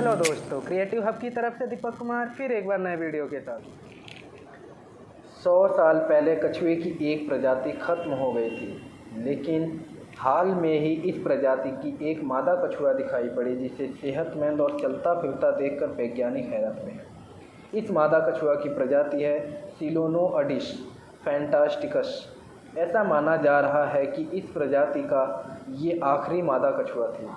Hello दोस्तों, creative hub की तरफ से दीपक कुमार फिर एक बार नए वीडियो के साथ। 100 साल पहले कछुए की एक प्रजाति खत्म हो गई थी, लेकिन हाल में ही इस प्रजाति की एक मादा कछुआ दिखाई पड़ी जिसे सेहतमंद और चलता फिरता देखकर वैज्ञानिक हैरत में है। इस मादा कछुआ की प्रजाति है सिलोनोअडिस फैंटास्टिकस। ऐसा माना जा रहा है कि इस प्रजाति का ये आखिरी मादा कछुआ थी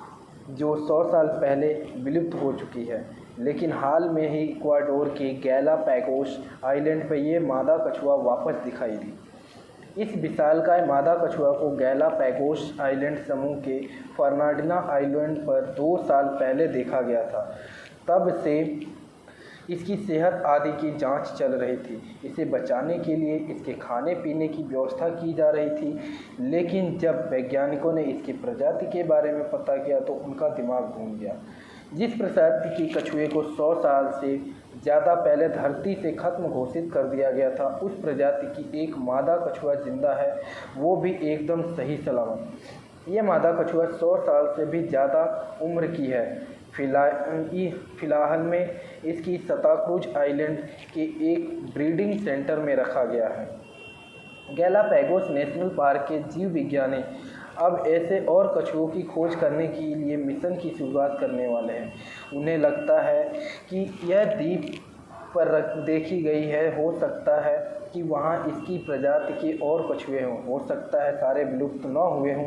जो 100 साल पहले विलुप्त हो चुकी है, लेकिन हाल में ही इक्वाडोर के गैलापैगोस आइलैंड पर यह मादा कछुआ वापस दिखाई दी। इस विशालकाय मादा कछुआ को गैलापैगोस आइलैंड समूह के फर्नांडिना आइलैंड पर 2 साल पहले देखा गया था। तब से इसकी सेहत आदि की जांच चल रही थी। इसे बचाने के लिए इसके खाने पीने की व्यवस्था की जा रही थी, लेकिन जब वैज्ञानिकों ने इसकी प्रजाति के बारे में पता किया तो उनका दिमाग घूम गया। जिस प्रजाति की कछुए को 100 साल से ज़्यादा पहले धरती से खत्म घोषित कर दिया गया था, उस प्रजाति की एक मादा कछुआ जिंदा है, वो भी एकदम सही सलामत। यह मादा कछुआ 100 साल से भी ज़्यादा उम्र की है। फिलहाल में इसकी सांता क्रूज आइलैंड के एक ब्रीडिंग सेंटर में रखा गया है। गैलापैगोस नेशनल पार्क के जीव विज्ञानी अब ऐसे और कछुओं की खोज करने के लिए मिशन की शुरुआत करने वाले हैं। उन्हें लगता है कि यह द्वीप पर देखी गई है, हो सकता है कि वहाँ इसकी प्रजाति के और कछुए हों, हो सकता है सारे विलुप्त न हुए हों।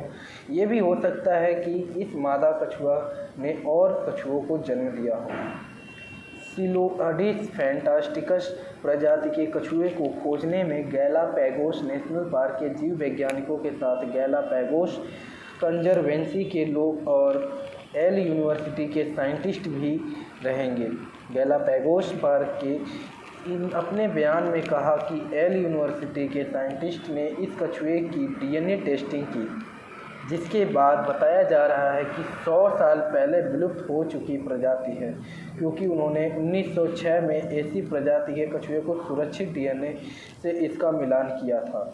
ये भी हो सकता है कि इस मादा कछुआ ने और कछुओं को जन्म दिया हो। सिलोनोअडिस फैंटास्टिकस प्रजाति के कछुए को खोजने में गैलापैगोस नेशनल पार्क के जीव वैज्ञानिकों के साथ गैलापैगोस कंजर्वेंसी के लोग और एल यूनिवर्सिटी के साइंटिस्ट भी रहेंगे। गैलापैगोस पार्क के अपने बयान में कहा कि एल यूनिवर्सिटी के साइंटिस्ट ने इस कछुए की डीएनए टेस्टिंग की, जिसके बाद बताया जा रहा है कि 100 साल पहले विलुप्त हो चुकी प्रजाति है, क्योंकि उन्होंने 1906 में ऐसी प्रजाति के कछुए को सुरक्षित डीएनए से इसका मिलान किया था।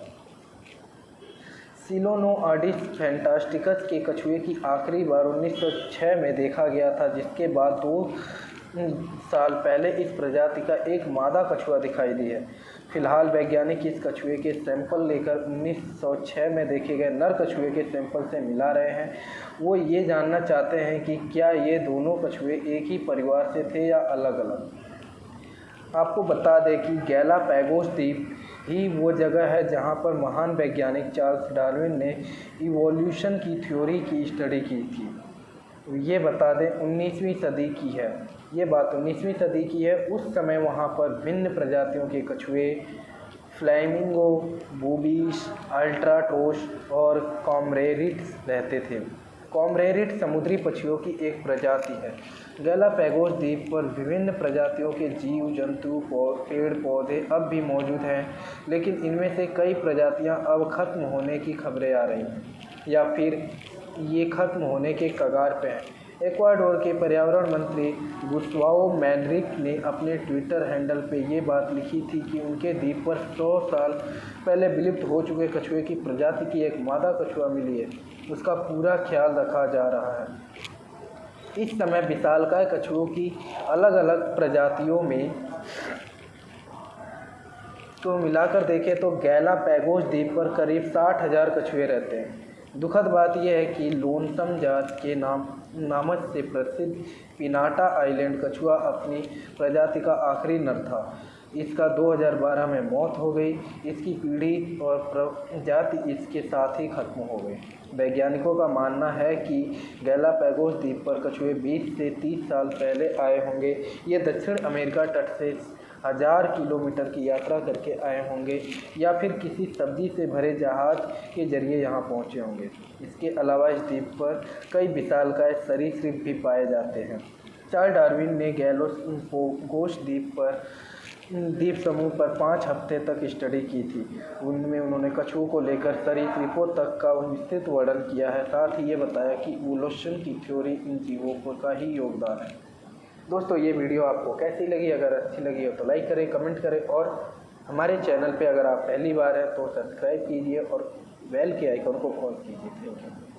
सिलोनोअडिस फैंटास्टिकस के कछुए की आखिरी बार 1906 में देखा गया था, जिसके बाद 2 साल पहले इस प्रजाति का एक मादा कछुआ दिखाई दी है। फिलहाल वैज्ञानिक इस कछुए के सैंपल लेकर 1906 में देखे गए नर कछुए के सैंपल से मिला रहे हैं। वो ये जानना चाहते हैं कि क्या ये दोनों कछुए एक ही परिवार से थे या अलग अलग। आपको बता दें कि गैलापैगोस द्वीप ही वो जगह है जहाँ पर महान वैज्ञानिक चार्ल्स डार्विन ने इवोल्यूशन की थ्योरी की स्टडी की थी। ये बता दें 19वीं सदी की है, ये बात 19वीं सदी की है। उस समय वहाँ पर भिन्न प्रजातियों के कछुए, फ्लैमिंगो, बूबीज, अल्ट्राटोस और कॉमरेरिड्स रहते थे। कॉमरेरिड समुद्री पक्षियों की एक प्रजाति है। गैलापैगोस द्वीप पर विभिन्न प्रजातियों के जीव जंतु पेड़ पौधे अब भी मौजूद हैं, लेकिन इनमें से कई प्रजातियां अब खत्म होने की खबरें आ रही हैं या फिर ये खत्म होने के कगार पे हैं। इक्वाडोर के पर्यावरण मंत्री गुस्तावो मैनरिक ने अपने ट्विटर हैंडल पे ये बात लिखी थी कि उनके द्वीप पर 100 साल पहले विलुप्त हो चुके कछुए की प्रजाति की एक मादा कछुआ मिली है, उसका पूरा ख्याल रखा जा रहा है। इस समय विशालकाय कछुओं की अलग अलग प्रजातियों में तो मिलाकर देखें तो गैलापैगोस द्वीप पर करीब 60,000 कछुए रहते हैं। दुखद बात यह है कि लोनसम जात के नामच से प्रसिद्ध पिनाटा आइलैंड कछुआ अपनी प्रजाति का आखिरी नर था। इसका 2012 में मौत हो गई। इसकी पीढ़ी और प्रजाति इसके साथ ही खत्म हो गई। वैज्ञानिकों का मानना है कि गैलापैगोस द्वीप पर कछुए 20 से 30 साल पहले आए होंगे। ये दक्षिण अमेरिका तट से 1000 किलोमीटर की यात्रा करके आए होंगे या फिर किसी सब्जी से भरे जहाज के जरिए यहाँ पहुँचे होंगे। इसके अलावा इस द्वीप पर कई विशालकाय सरीसृप भी पाए जाते हैं। चार्ल्स डार्विन ने गैलापैगोस द्वीप समूह पर 5 हफ्ते तक स्टडी की थी। उनमें उन्होंने कछुओं को लेकर सरीसृपों तक का विस्तृत वर्णन किया है। साथ ही ये बताया कि इवोल्यूशन की थ्योरी इन जीवों का ही योगदान है। दोस्तों, ये वीडियो आपको कैसी लगी? अगर अच्छी लगी हो तो लाइक करें, कमेंट करें और हमारे चैनल पे अगर आप पहली बार हैं तो सब्सक्राइब कीजिए और बेल के आइकन को ऑन कीजिए। Thank you.